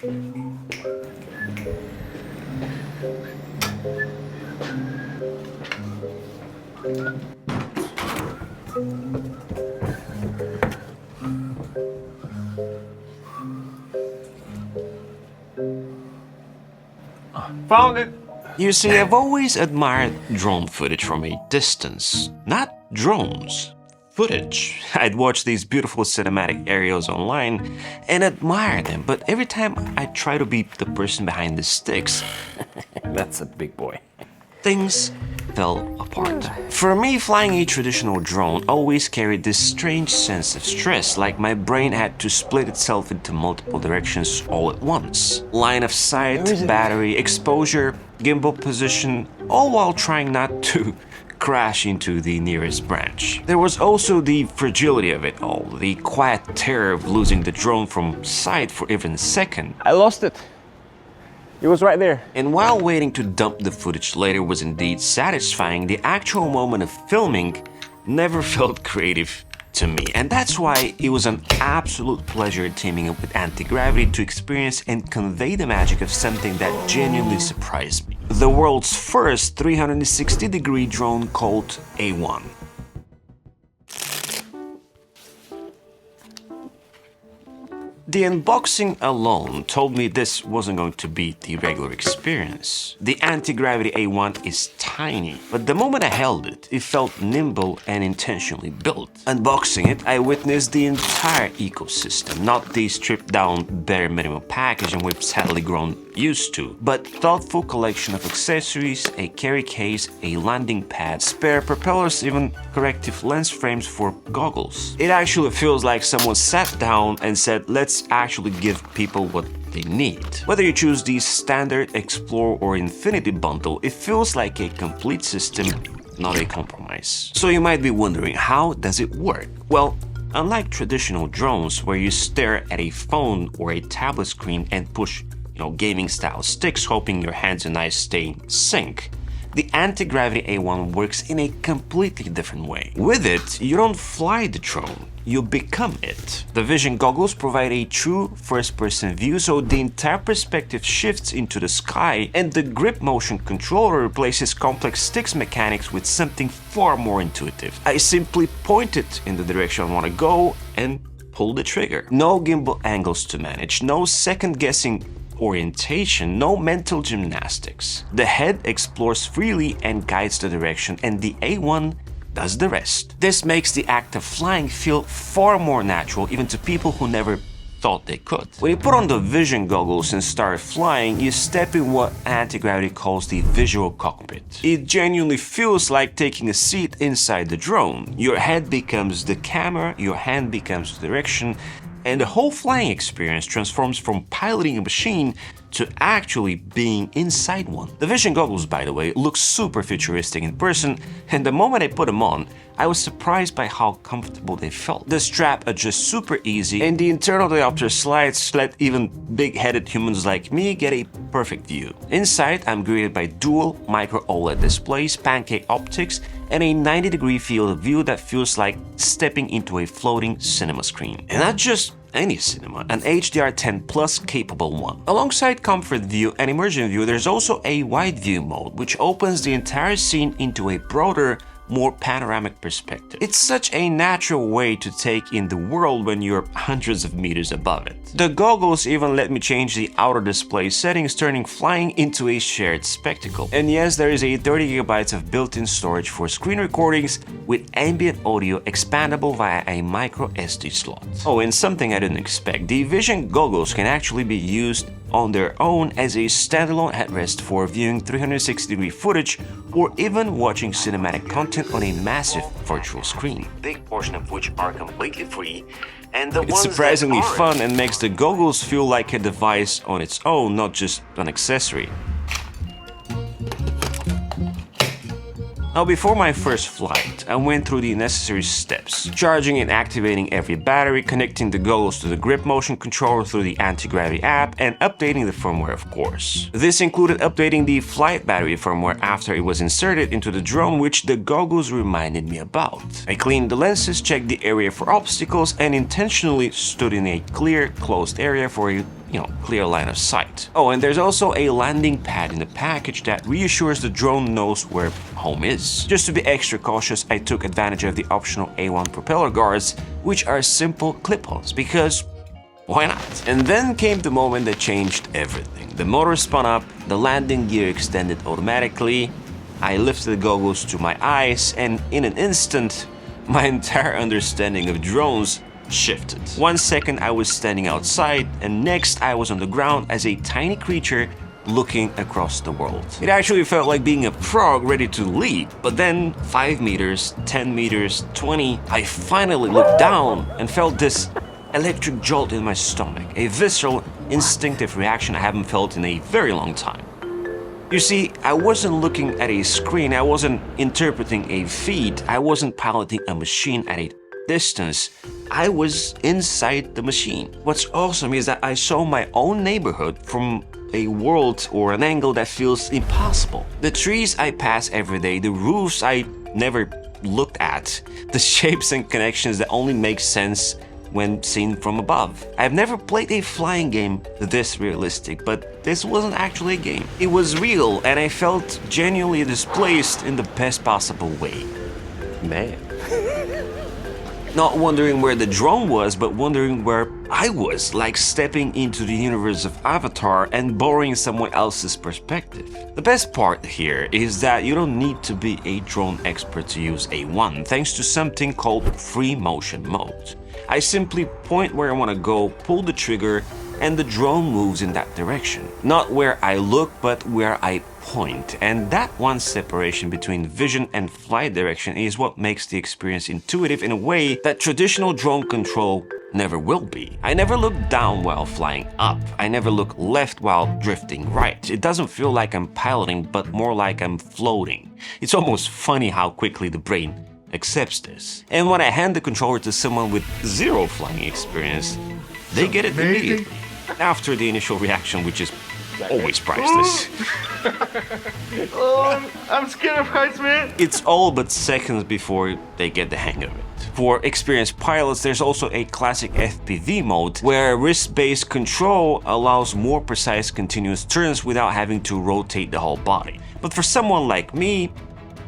Found it! You see, I've always admired drone footage from a distance. Not drones, footage. I'd watch these beautiful cinematic aerials online and admire them, but every time I try to be the person behind the sticks, That's a big boy. things fell apart. For me, flying a traditional drone always carried this strange sense of stress, like my brain had to split itself into multiple directions all at once. Line of sight, battery, exposure, gimbal position, all while trying not to crash into the nearest branch. There was also the fragility of it all, the quiet terror of losing the drone from sight for even a second. I lost it. It was right there. And while waiting to dump the footage later was indeed satisfying, the actual moment of filming never felt creative to me. And that's why it was an absolute pleasure teaming up with Antigravity to experience and convey the magic of something that genuinely surprised me. The world's first 360-degree drone called A1. The unboxing alone told me this wasn't going to be the regular experience. The Antigravity A1 is tiny, but the moment I held it, it felt nimble and intentionally built. Unboxing it, I witnessed the entire ecosystem, not the stripped-down bare minimum packaging we've sadly grown used to, but thoughtful collection of accessories, a carry case, a landing pad, spare propellers, even corrective lens frames for goggles. It actually feels like someone sat down and said, let's actually give people what they need. Whether you choose the standard, Explore or Infinity bundle, it feels like a complete system, not a compromise. So you might be wondering, how does it work? Well, unlike traditional drones where you stare at a phone or a tablet screen and push gaming style sticks hoping your hands and eyes stay in sync, the Antigravity A1 works in a completely different way. With it, you don't fly the drone, you become it. The vision goggles provide a true first-person view, so the entire perspective shifts into the sky, and the grip motion controller replaces complex sticks mechanics with something far more intuitive. I simply point it in the direction I want to go and pull the trigger. No gimbal angles to manage, no second-guessing orientation, no mental gymnastics. The head explores freely and guides the direction, and the A1 does the rest. This makes the act of flying feel far more natural, even to people who never thought they could. When you put on the vision goggles and start flying, you step in what Antigravity calls the Virtual Cockpit. It genuinely feels like taking a seat inside the drone. Your head becomes the camera, your hand becomes the direction, and the whole flying experience transforms from piloting a machine to actually being inside one. The vision goggles, by the way, look super futuristic in person, and the moment I put them on, I was surprised by how comfortable they felt. The strap adjusts super easy, and the internal diopter slides let even big-headed humans like me get a perfect view. Inside, I'm greeted by dual micro OLED displays, pancake optics, and a 90-degree field of view that feels like stepping into a floating cinema screen. And not just any cinema, an HDR10 Plus capable one. Alongside comfort view and immersion view, there's also a wide view mode, which opens the entire scene into a broader, more panoramic perspective. It's such a natural way to take in the world when you're hundreds of meters above it. The goggles even let me change the outer display settings, turning flying into a shared spectacle. And yes, there is a 30 GB of built-in storage for screen recordings with ambient audio expandable via a micro SD slot. Oh, and something I didn't expect, the vision goggles can actually be used on their own as a standalone headrest for viewing 360-degree footage or even watching cinematic content on a massive virtual screen, a big portion of which are completely free. And it's surprisingly fun and makes the goggles feel like a device on its own, not just an accessory. Now, before my first flight, I went through the necessary steps, charging and activating every battery, connecting the goggles to the grip motion controller through the Antigravity app, and updating the firmware, of course. This included updating the flight battery firmware after it was inserted into the drone, which the goggles reminded me about. I cleaned the lenses, checked the area for obstacles, and intentionally stood in a clear, closed area for a clear line of sight. Oh, and there's also a landing pad in the package that reassures the drone knows where home is. Just to be extra cautious, I took advantage of the optional A1 propeller guards, which are simple clip-ons, because why not? And then came the moment that changed everything. The motor spun up, the landing gear extended automatically, I lifted the goggles to my eyes, and in an instant, my entire understanding of drones shifted. 1 second I was standing outside, and next I was on the ground as a tiny creature looking across the world. It actually felt like being a frog ready to leap, but then 5 meters, 10 meters, 20, I finally looked down and felt this electric jolt in my stomach, a visceral, instinctive reaction I haven't felt in a very long time. You see, I wasn't looking at a screen, I wasn't interpreting a feed, I wasn't piloting a machine at a distance. I was inside the machine. What's awesome is that I saw my own neighborhood from a world or an angle that feels impossible. The trees I pass every day, the roofs I never looked at, the shapes and connections that only make sense when seen from above. I've never played a flying game this realistic, but this wasn't actually a game. It was real, and I felt genuinely displaced in the best possible way. Man. Not wondering where the drone was, but wondering where I was, like stepping into the universe of Avatar and borrowing someone else's perspective. The best part here is that you don't need to be a drone expert to use A1, thanks to something called FreeMotion Mode. I simply point where I want to go, pull the trigger, and the drone moves in that direction. Not where I look, but where I point. And that one separation between vision and flight direction is what makes the experience intuitive in a way that traditional drone control never will be. I never look down while flying up. I never look left while drifting right. It doesn't feel like I'm piloting, but more like I'm floating. It's almost funny how quickly the brain accepts this. And when I hand the controller to someone with zero flying experience, they get it immediately. After the initial reaction, which is always priceless. Oh, I'm scared of heights, man. It's all but seconds before they get the hang of it. For experienced pilots, there's also a classic FPV mode where wrist-based control allows more precise continuous turns without having to rotate the whole body. But for someone like me,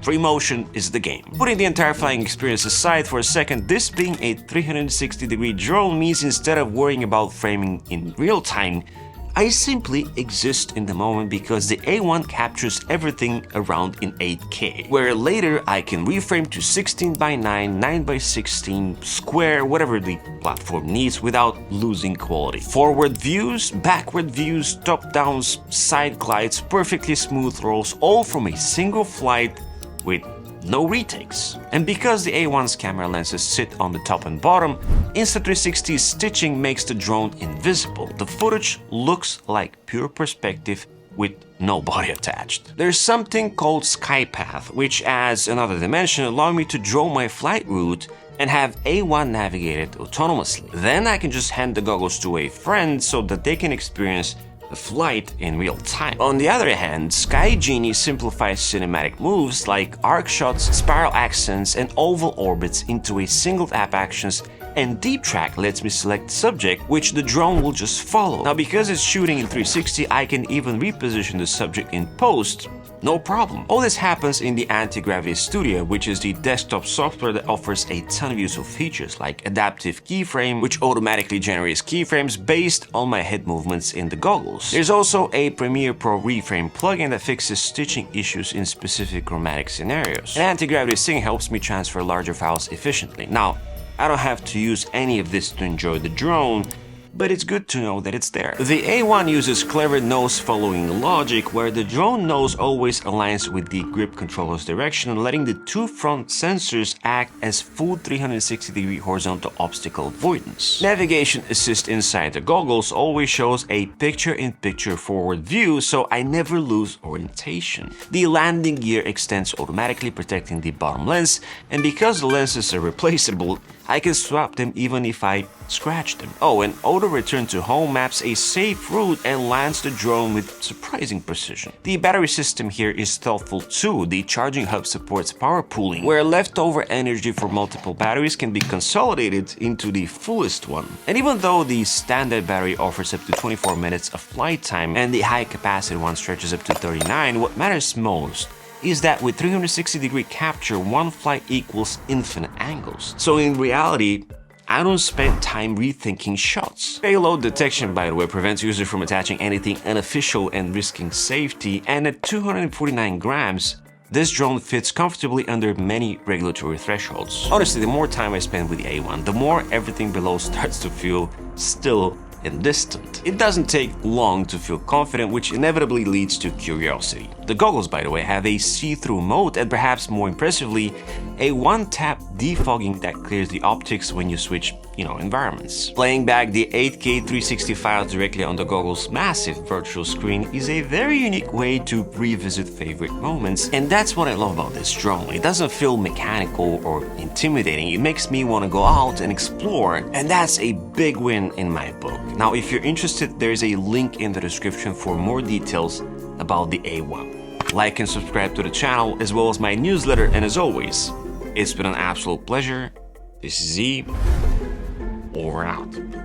FreeMotion is the game. Putting the entire flying experience aside for a second, this being a 360-degree drone means instead of worrying about framing in real time, I simply exist in the moment because the A1 captures everything around in 8K, where later I can reframe to 16:9, 9:16, square, whatever the platform needs without losing quality. Forward views, backward views, top-downs, side glides, perfectly smooth rolls, all from a single flight with no retakes. And because the A1's camera lenses sit on the top and bottom, Insta360's stitching makes the drone invisible. The footage looks like pure perspective with no body attached. There's something called SkyPath, which adds another dimension, allowing me to draw my flight route and have A1 navigate it autonomously. Then I can just hand the goggles to a friend so that they can experience the flight in real time. On the other hand, Genie simplifies cinematic moves like arc shots, spiral accents, and oval orbits into a single tap actions, and Deep Track lets me select subject, which the drone will just follow. Now, because it's shooting in 360, I can even reposition the subject in post, no problem. All this happens in the Antigravity Studio, which is the desktop software that offers a ton of useful features like adaptive keyframe, which automatically generates keyframes based on my head movements in the goggles. There's also a Premiere Pro reframe plugin that fixes stitching issues in specific chromatic scenarios. And Antigravity Sync helps me transfer larger files efficiently. Now, I don't have to use any of this to enjoy the drone, but it's good to know that it's there. The A1 uses clever nose-following logic where the drone nose always aligns with the grip controller's direction, letting the two front sensors act as full 360-degree horizontal obstacle avoidance. Navigation assist inside the goggles always shows a picture-in-picture forward view, so I never lose orientation. The landing gear extends automatically, protecting the bottom lens, and because the lenses are replaceable, I can swap them even if I scratch them. Oh, and auto return to home maps a safe route and lands the drone with surprising precision. The battery system here is thoughtful too. The charging hub supports power pooling, where leftover energy for multiple batteries can be consolidated into the fullest one. And even though the standard battery offers up to 24 minutes of flight time and the high capacity one stretches up to 39, what matters most is that with 360-degree capture, one flight equals infinite angles. So in reality, I don't spend time rethinking shots. Payload detection, by the way, prevents users from attaching anything unofficial and risking safety, and at 249 grams, this drone fits comfortably under many regulatory thresholds. Honestly, the more time I spend with the A1, the more everything below starts to feel still and distant. It doesn't take long to feel confident, which inevitably leads to curiosity. The goggles, by the way, have a see-through mode and perhaps more impressively, a one-tap defogging that clears the optics when you switch, environments. Playing back the 8K 360 files directly on the goggles' massive virtual screen is a very unique way to revisit favorite moments, and that's what I love about this drone. It doesn't feel mechanical or intimidating. It makes me want to go out and explore, and that's a big win in my book. Now, if you're interested, there's a link in the description for more details about the A1. Like and subscribe to the channel as well as my newsletter, and as always, it's been an absolute pleasure. This is Z. Over and out.